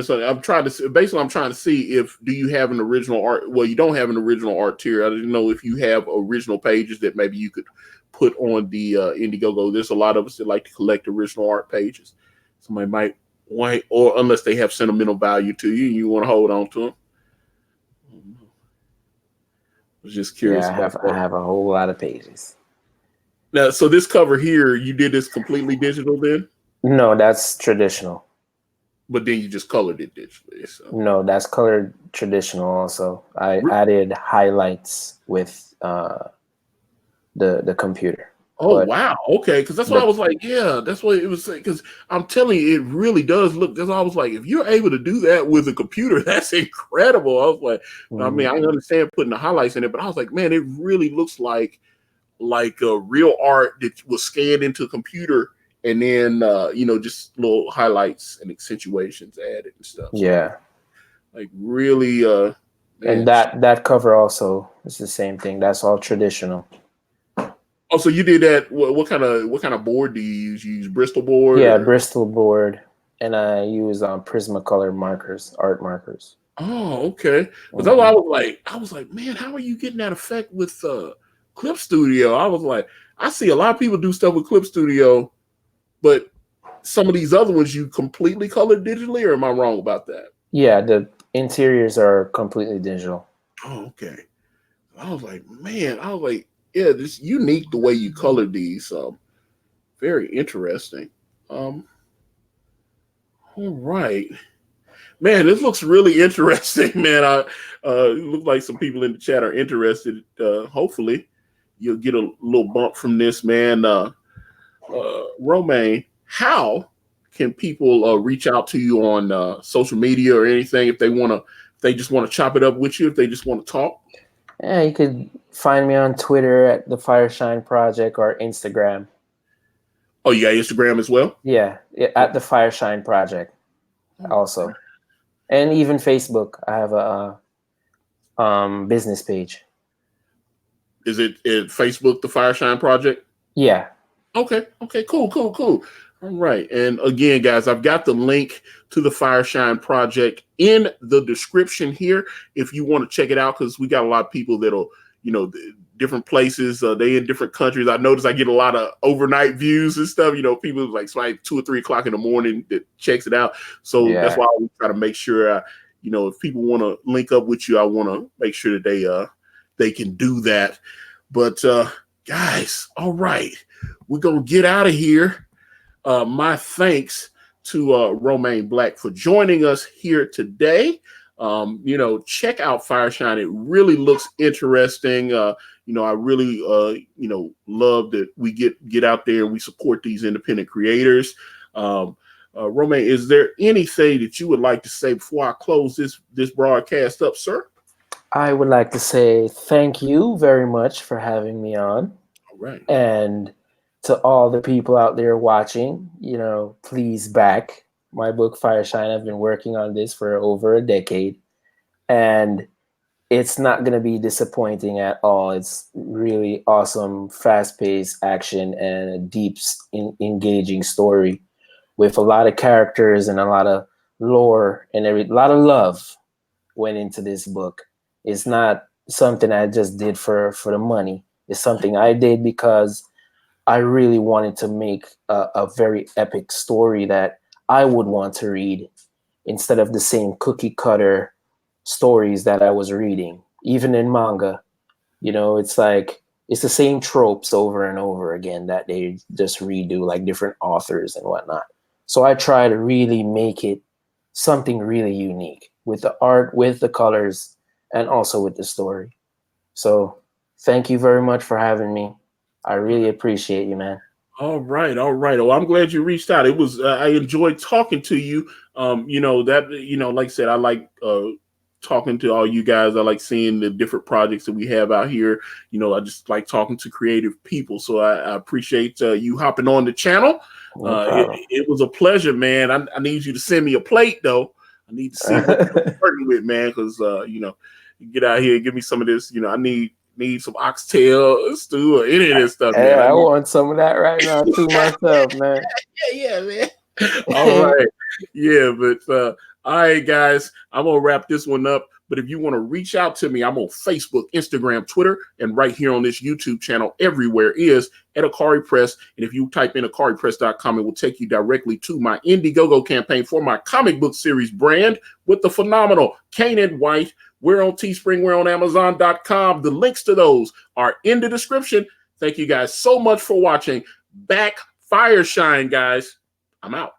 S1: something. I'm trying to see if do you have an original art. Well, you don't have an original art tier. I didn't know if you have original pages that maybe you could put on the Indiegogo. There's a lot of us that like to collect original art pages. Somebody might want, or unless they have sentimental value to you, and you want to hold on to them. I was just curious.
S2: Yeah, I have a whole lot of pages.
S1: Now, so this cover here, you did this completely digital then?
S2: No, that's traditional.
S1: But then you just colored it digitally. So.
S2: No, that's colored traditional also. I added highlights with the computer.
S1: Oh, wow. Okay. Because that's what I was like, yeah, that's what it was saying. Because I'm telling you, it really does look. That's why I was like, if you're able to do that with a computer, that's incredible. I was like, I mean, I understand putting the highlights in it, but I was like, man, it really looks like a real art that was scanned into a computer and then, just little highlights and accentuations added and stuff.
S2: Yeah.
S1: Like really.
S2: And that cover also is the same thing. That's all traditional.
S1: Oh, so you did that? What kind of board do you use? You use Bristol board?
S2: Yeah, Bristol board, and I use Prismacolor markers, art markers.
S1: Oh, okay. Because I was like, man, how are you getting that effect with Clip Studio? I was like, I see a lot of people do stuff with Clip Studio, but some of these other ones you completely colored digitally, or am I wrong about that?
S2: Yeah, the interiors are completely digital.
S1: Oh, okay. I was like, yeah, this unique the way you colored these. Very interesting. Hold All right. Man, this looks really interesting, man. It looks like some people in the chat are interested. Hopefully, you'll get a little bump from this, man. Romane, how can people reach out to you on social media or anything if they want to? If they just want to chop it up with you, if they just want to talk.
S2: Yeah, you could find me on Twitter at the Fireshine Project or Instagram.
S1: Oh, you got Instagram as well?
S2: Yeah, at the Fireshine Project also. And even Facebook. I have a business page.
S1: Is it Facebook, the Fireshine Project?
S2: Yeah.
S1: Okay, cool. All right. And again, guys, I've got the link to the Fireshine Project in the description here if you want to check it out, because we got a lot of people that'll, different places, they in different countries. I notice I get a lot of overnight views and stuff, people like 2 or 3 o'clock in the morning that checks it out. So that's why we try to make sure, if people want to link up with you, I want to make sure that they can do that. But guys, all right, we're going to get out of here. My thanks to Romane Black for joining us here today. Check out Fireshine. It really looks interesting. I really, love that we get out there and we support these independent creators. Romane, is there anything that you would like to say before I close this broadcast up, sir?
S2: I would like to say thank you very much for having me on.
S1: All right.
S2: And to all the people out there watching, please back my book, Fireshine. I've been working on this for over a decade, and it's not going to be disappointing at all. It's really awesome, fast-paced action and a deep, engaging story with a lot of characters and a lot of lore and a lot of love went into this book. It's not something I just did for the money. It's something I did because I really wanted to make a very epic story that I would want to read instead of the same cookie cutter stories that I was reading. Even in manga, it's like it's the same tropes over and over again that they just redo, like different authors and whatnot. So I try to really make it something really unique with the art, with the colors, and also with the story. So thank you very much for having me. I really appreciate you, man.
S1: All right. Oh, I'm glad you reached out. It was I enjoyed talking to you. Like I said, I like talking to all you guys. I like seeing the different projects that we have out here. I just like talking to creative people. So I appreciate you hopping on the channel. It was a pleasure, man. I need you to send me a plate, though. I need to see what you're working with, man, because you get out here and give me some of this. I need some oxtail stew or any of this stuff,
S2: hey,
S1: man.
S2: I want some of that right now too myself, man.
S1: Yeah, man. All right. Yeah, but all right, guys, I'm gonna wrap this one up. But if you want to reach out to me, I'm on Facebook, Instagram, Twitter, and right here on this YouTube channel. Everywhere is at Akari Press. And if you type in akaripress.com, it will take you directly to my Indiegogo campaign for my comic book series brand with the phenomenal Kanan White. We're on Teespring. We're on Amazon.com. The links to those are in the description. Thank you guys so much for watching. Back Fireshine, guys. I'm out.